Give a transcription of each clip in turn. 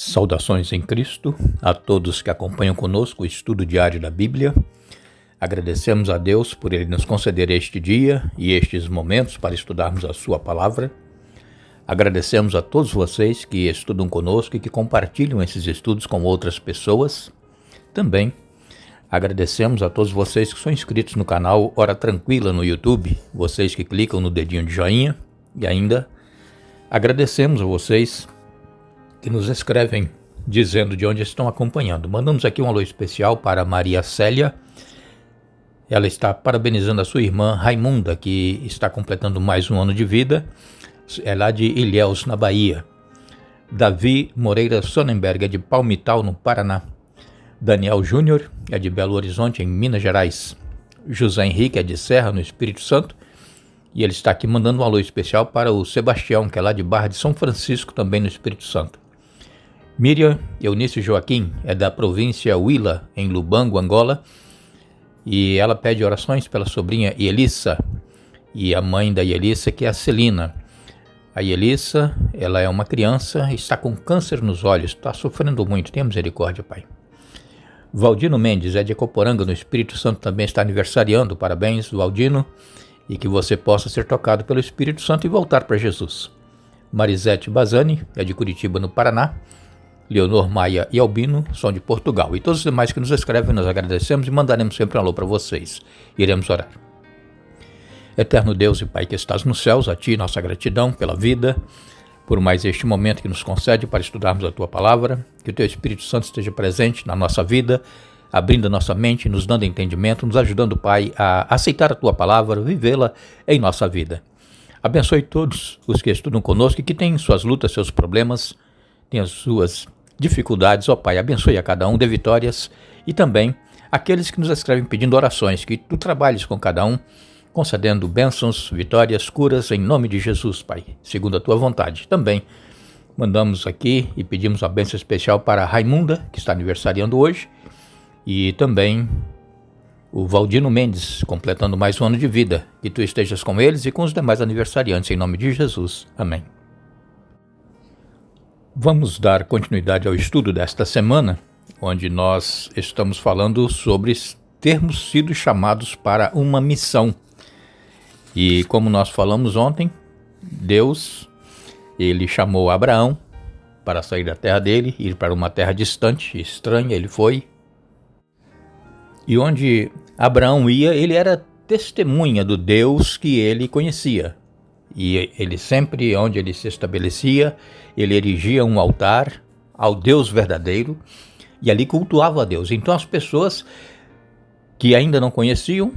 Saudações em Cristo a todos que acompanham conosco o estudo diário da Bíblia. Agradecemos a Deus por Ele nos conceder este dia e estes momentos para estudarmos a Sua Palavra. Agradecemos a todos vocês que estudam conosco e que compartilham esses estudos com outras pessoas. Também agradecemos a todos vocês que são inscritos no canal Hora Tranquila no YouTube, vocês que clicam no dedinho de joinha, e ainda agradecemos a vocês que nos escrevem dizendo de onde estão acompanhando. Mandamos aqui um alô especial para Maria Célia. Ela está parabenizando a sua irmã Raimunda, que está completando mais um ano de vida. É lá de Ilhéus, na Bahia. Davi Moreira Sonnenberg é de Palmital, no Paraná. Daniel Júnior é de Belo Horizonte, em Minas Gerais. José Henrique é de Serra, no Espírito Santo. E ele está aqui mandando um alô especial para o Sebastião, que é lá de Barra de São Francisco, também no Espírito Santo. Miriam Eunice Joaquim é da província Huila, em Lubango, Angola, e ela pede orações pela sobrinha Elissa e a mãe da Elissa, que é a Celina. A Elissa, ela é uma criança, está com câncer nos olhos, está sofrendo muito, tenha misericórdia, Pai. Valdino Mendes é de Ecoporanga, no Espírito Santo, também está aniversariando. Parabéns, Valdino, e que você possa ser tocado pelo Espírito Santo e voltar para Jesus. Marisete Bazani é de Curitiba, no Paraná. Leonor Maia e Albino são de Portugal. E todos os demais que nos escrevem, nós agradecemos e mandaremos sempre um alô para vocês. Iremos orar. Eterno Deus e Pai que estás nos céus, a Ti nossa gratidão pela vida, por mais este momento que nos concede para estudarmos a Tua Palavra, que o Teu Espírito Santo esteja presente na nossa vida, abrindo a nossa mente, nos dando entendimento, nos ajudando, Pai, a aceitar a Tua Palavra, vivê-la em nossa vida. Abençoe todos os que estudam conosco e que têm suas lutas, seus problemas, têm as suas dificuldades, ó Pai, abençoe a cada um, dê vitórias, e também aqueles que nos escrevem pedindo orações, que Tu trabalhes com cada um, concedendo bênçãos, vitórias, curas, em nome de Jesus, Pai, segundo a Tua vontade. Também mandamos aqui e pedimos uma bênção especial para a Raimunda, que está aniversariando hoje, e também o Valdino Mendes, completando mais um ano de vida, que Tu estejas com eles e com os demais aniversariantes, em nome de Jesus. Amém. Vamos dar continuidade ao estudo desta semana, onde nós estamos falando sobre termos sido chamados para uma missão. E como nós falamos ontem, Deus, Ele chamou Abraão para sair da terra dele, ir para uma terra distante, estranha, ele foi. E onde Abraão ia, ele era testemunha do Deus que ele conhecia. E ele sempre, onde ele se estabelecia, ele erigia um altar ao Deus verdadeiro e ali cultuava a Deus. Então as pessoas que ainda não conheciam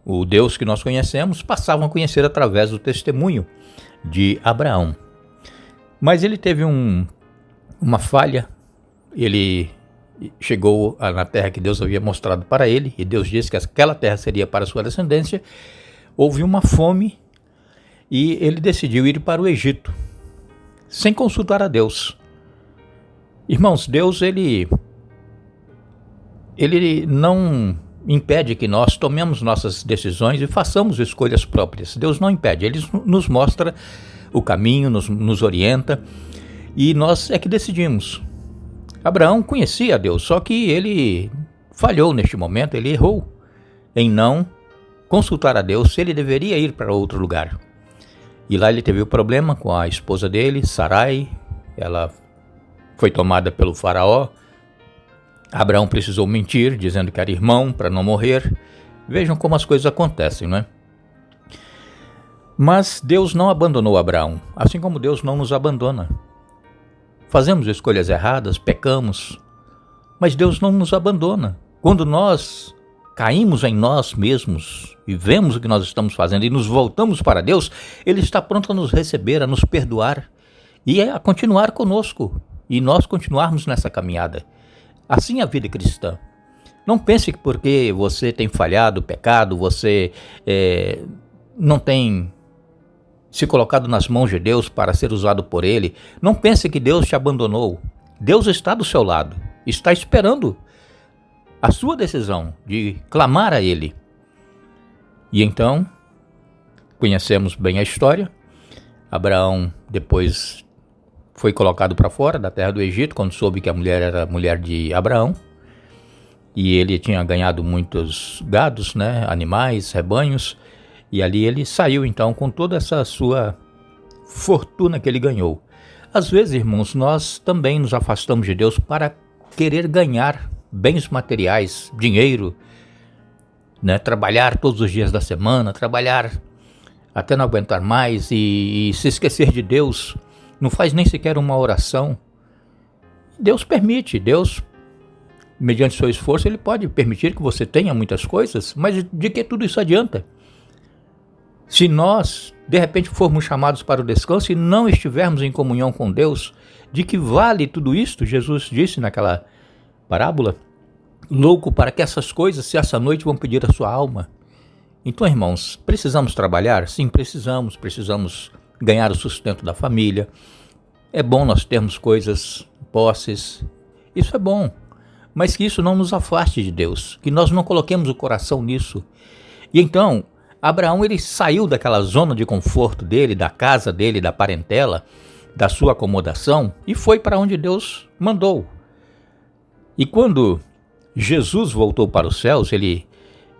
o Deus que nós conhecemos passavam a conhecer através do testemunho de Abraão. Mas ele teve uma falha, ele chegou na terra que Deus havia mostrado para ele, e Deus disse que aquela terra seria para a sua descendência. Houve uma fome e ele decidiu ir para o Egito, sem consultar a Deus. Irmãos, Deus, ele não impede que nós tomemos nossas decisões e façamos escolhas próprias. Deus não impede, Ele nos mostra o caminho, nos orienta, e nós é que decidimos. Abraão conhecia a Deus, só que ele falhou neste momento, ele errou em não consultar a Deus se ele deveria ir para outro lugar. E lá ele teve o problema com a esposa dele, Sarai. Ela foi tomada pelo faraó. Abraão precisou mentir, dizendo que era irmão, para não morrer. Vejam como as coisas acontecem, não é? Mas Deus não abandonou Abraão, assim como Deus não nos abandona. Fazemos escolhas erradas, pecamos, mas Deus não nos abandona. Quando nós caímos em nós mesmos e vemos o que nós estamos fazendo e nos voltamos para Deus, Ele está pronto a nos receber, a nos perdoar e a continuar conosco e nós continuarmos nessa caminhada. Assim é a vida cristã. Não pense que porque você tem falhado, pecado, você não tem se colocado nas mãos de Deus para ser usado por Ele, não pense que Deus te abandonou. Deus está do seu lado, está esperando a sua decisão de clamar a Ele. E então, conhecemos bem a história. Abraão, depois foi colocado para fora da terra do Egito quando soube que a mulher era mulher de Abraão. E ele tinha ganhado muitos gados, né, animais, rebanhos. E ali ele saiu então com toda essa sua fortuna que ele ganhou. Às vezes, irmãos, nós também nos afastamos de Deus para querer ganhar bens materiais, dinheiro, né, trabalhar todos os dias da semana, trabalhar até não aguentar mais e se esquecer de Deus. Não faz nem sequer uma oração. Deus permite, Deus, mediante seu esforço, ele pode permitir que você tenha muitas coisas, mas de que tudo isso adianta? Se nós, de repente, formos chamados para o descanso e não estivermos em comunhão com Deus, de que vale tudo isto? Jesus disse naquela parábola, louco para que essas coisas, se essa noite vão pedir a sua alma. Então, irmãos, precisamos trabalhar? Sim, precisamos ganhar o sustento da família. É bom nós termos coisas, posses, isso é bom, mas que isso não nos afaste de Deus, que nós não coloquemos o coração nisso. E então, Abraão, ele saiu daquela zona de conforto dele, da casa dele, da parentela, da sua acomodação, e foi para onde Deus mandou. E quando Jesus voltou para os céus, ele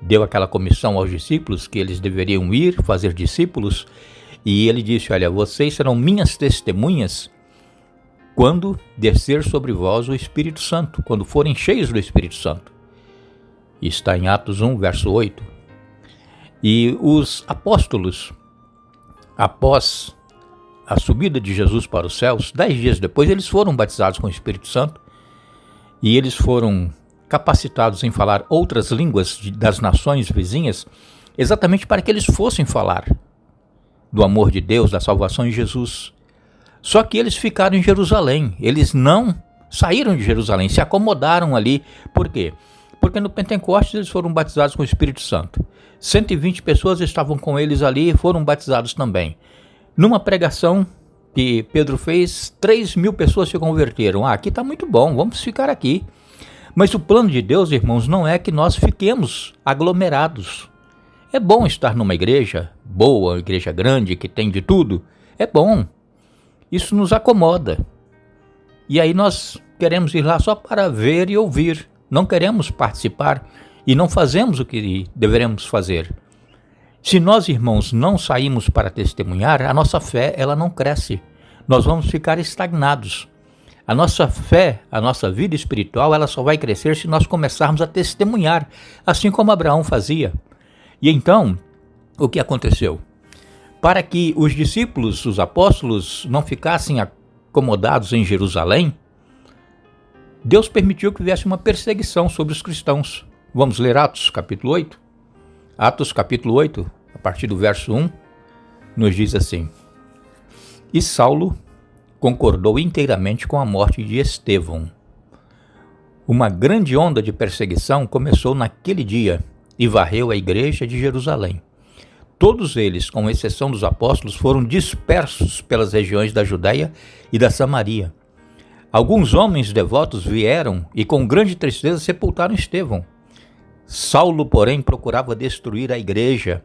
deu aquela comissão aos discípulos, que eles deveriam ir fazer discípulos, e ele disse, olha, vocês serão minhas testemunhas quando descer sobre vós o Espírito Santo, quando forem cheios do Espírito Santo. Está em Atos 1, verso 8. E os apóstolos, após a subida de Jesus para os céus, 10 dias depois, eles foram batizados com o Espírito Santo e eles foram capacitados em falar outras línguas das nações vizinhas, exatamente para que eles fossem falar do amor de Deus, da salvação em Jesus. Só que eles ficaram em Jerusalém, eles não saíram de Jerusalém, se acomodaram ali. Por quê? Porque no Pentecostes eles foram batizados com o Espírito Santo. 120 pessoas estavam com eles ali e foram batizados também. Numa pregação que Pedro fez, 3.000 pessoas se converteram. Aqui está muito bom, vamos ficar aqui. Mas o plano de Deus, irmãos, não é que nós fiquemos aglomerados. É bom estar numa igreja boa, uma igreja grande, que tem de tudo. É bom. Isso nos acomoda. E aí nós queremos ir lá só para ver e ouvir. Não queremos participar e não fazemos o que deveremos fazer. Se nós, irmãos, não saímos para testemunhar, a nossa fé ela não cresce. Nós vamos ficar estagnados. A nossa fé, a nossa vida espiritual, ela só vai crescer se nós começarmos a testemunhar, assim como Abraão fazia. E então, o que aconteceu? Para que os discípulos, os apóstolos, não ficassem acomodados em Jerusalém, Deus permitiu que viesse uma perseguição sobre os cristãos. Vamos ler Atos capítulo 8? Atos capítulo 8, a partir do verso 1, nos diz assim: E Saulo concordou inteiramente com a morte de Estevão. Uma grande onda de perseguição começou naquele dia e varreu a igreja de Jerusalém. Todos eles, com exceção dos apóstolos, foram dispersos pelas regiões da Judéia e da Samaria. Alguns homens devotos vieram e com grande tristeza sepultaram Estevão. Saulo, porém, procurava destruir a igreja.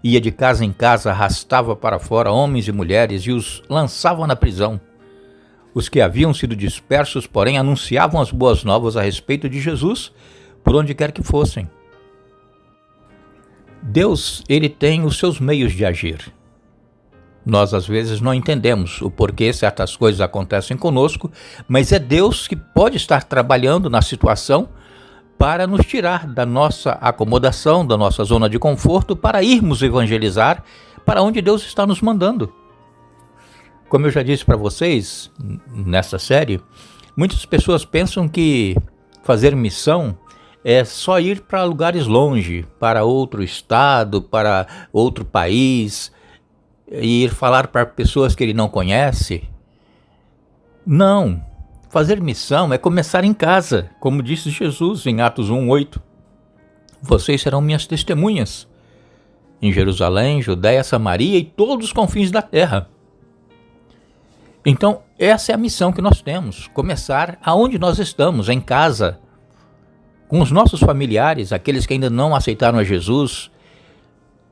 Ia de casa em casa, arrastava para fora homens e mulheres e os lançava na prisão. Os que haviam sido dispersos, porém, anunciavam as boas novas a respeito de Jesus por onde quer que fossem. Deus, ele tem os seus meios de agir. Nós, às vezes, não entendemos o porquê certas coisas acontecem conosco, mas é Deus que pode estar trabalhando na situação para nos tirar da nossa acomodação, da nossa zona de conforto, para irmos evangelizar para onde Deus está nos mandando. Como eu já disse para vocês, nessa série, muitas pessoas pensam que fazer missão é só ir para lugares longe, para outro estado, para outro país, e ir falar para pessoas que ele não conhece. Não, fazer missão é começar em casa, como disse Jesus em Atos 1:8. Vocês serão minhas testemunhas em Jerusalém, Judéia, Samaria e todos os confins da terra. Então, essa é a missão que nós temos, começar aonde nós estamos, em casa, com os nossos familiares, aqueles que ainda não aceitaram a Jesus,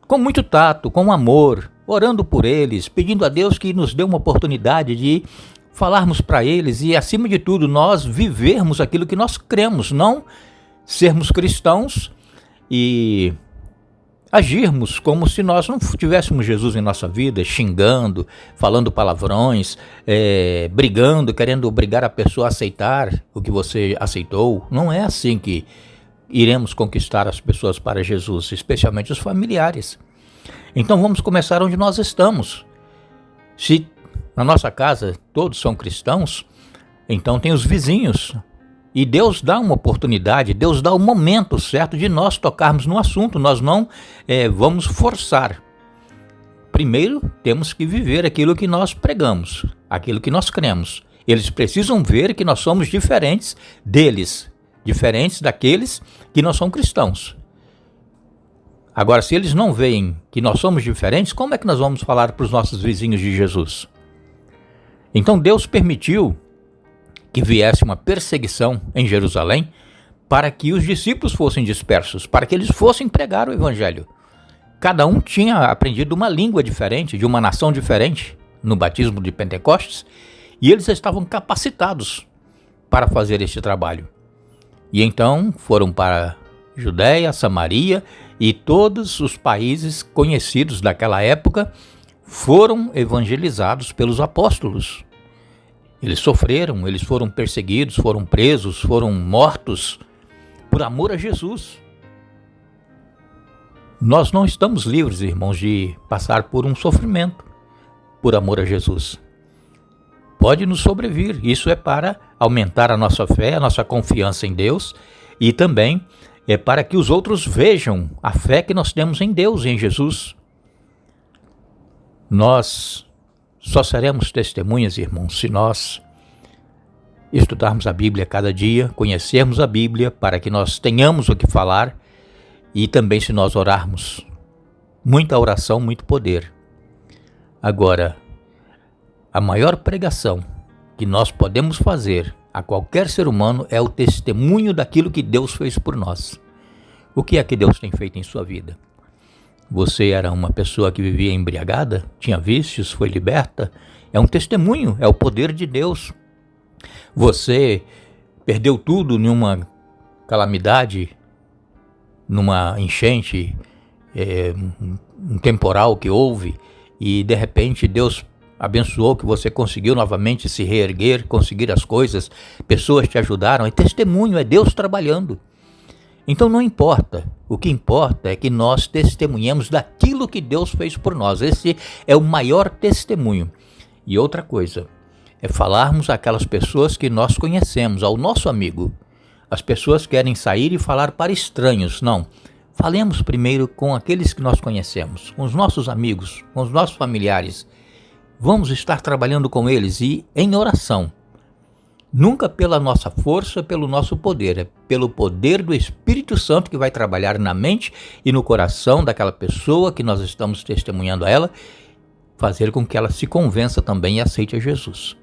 com muito tato, com amor, orando por eles, pedindo a Deus que nos dê uma oportunidade de falarmos para eles e, acima de tudo, nós vivermos aquilo que nós cremos, não sermos cristãos e agirmos como se nós não tivéssemos Jesus em nossa vida, xingando, falando palavrões, brigando, querendo obrigar a pessoa a aceitar o que você aceitou. Não é assim que iremos conquistar as pessoas para Jesus, especialmente os familiares. Então vamos começar onde nós estamos. Se na nossa casa todos são cristãos, então tem os vizinhos. E Deus dá uma oportunidade, Deus dá o momento certo de nós tocarmos no assunto. Nós não vamos forçar. Primeiro, temos que viver aquilo que nós pregamos, aquilo que nós cremos. Eles precisam ver que nós somos diferentes deles, diferentes daqueles que não são cristãos. Agora, se eles não veem que nós somos diferentes, como é que nós vamos falar para os nossos vizinhos de Jesus? Então Deus permitiu que viesse uma perseguição em Jerusalém para que os discípulos fossem dispersos, para que eles fossem pregar o evangelho. Cada um tinha aprendido uma língua diferente, de uma nação diferente, no batismo de Pentecostes, e eles estavam capacitados para fazer este trabalho. E então foram para Judéia, Samaria e todos os países conhecidos daquela época foram evangelizados pelos apóstolos. Eles sofreram, eles foram perseguidos, foram presos, foram mortos por amor a Jesus. Nós não estamos livres, irmãos, de passar por um sofrimento por amor a Jesus. Pode nos sobrevir, isso é para aumentar a nossa fé, a nossa confiança em Deus e também é para que os outros vejam a fé que nós temos em Deus e em Jesus. Nós só seremos testemunhas, irmãos, se nós estudarmos a Bíblia cada dia, conhecermos a Bíblia para que nós tenhamos o que falar e também se nós orarmos. Muita oração, muito poder. Agora, a maior pregação que nós podemos fazer a qualquer ser humano é o testemunho daquilo que Deus fez por nós. O que é que Deus tem feito em sua vida? Você era uma pessoa que vivia embriagada, tinha vícios, foi liberta? É um testemunho, é o poder de Deus. Você perdeu tudo numa calamidade, numa enchente, um temporal que houve, e de repente Deus abençoou que você conseguiu novamente se reerguer, conseguir as coisas, pessoas te ajudaram, é testemunho, é Deus trabalhando. Então não importa, o que importa é que nós testemunhemos daquilo que Deus fez por nós. Esse é o maior testemunho. E outra coisa, é falarmos àquelas pessoas que nós conhecemos, ao nosso amigo. As pessoas querem sair e falar para estranhos, não. Falemos primeiro com aqueles que nós conhecemos, com os nossos amigos, com os nossos familiares. Vamos estar trabalhando com eles e em oração. Nunca pela nossa força, pelo nosso poder, é pelo poder do Espírito Santo que vai trabalhar na mente e no coração daquela pessoa que nós estamos testemunhando a ela, fazer com que ela se convença também e aceite a Jesus.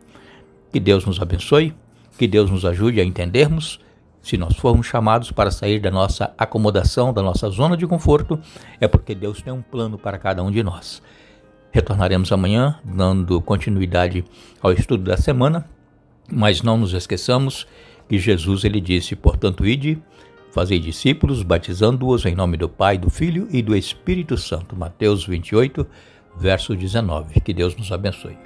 Que Deus nos abençoe, que Deus nos ajude a entendermos, se nós formos chamados para sair da nossa acomodação, da nossa zona de conforto, é porque Deus tem um plano para cada um de nós. Retornaremos amanhã, dando continuidade ao estudo da semana, mas não nos esqueçamos que Jesus ele disse, portanto, ide, fazei discípulos, batizando-os em nome do Pai, do Filho e do Espírito Santo. Mateus 28, verso 19. Que Deus nos abençoe.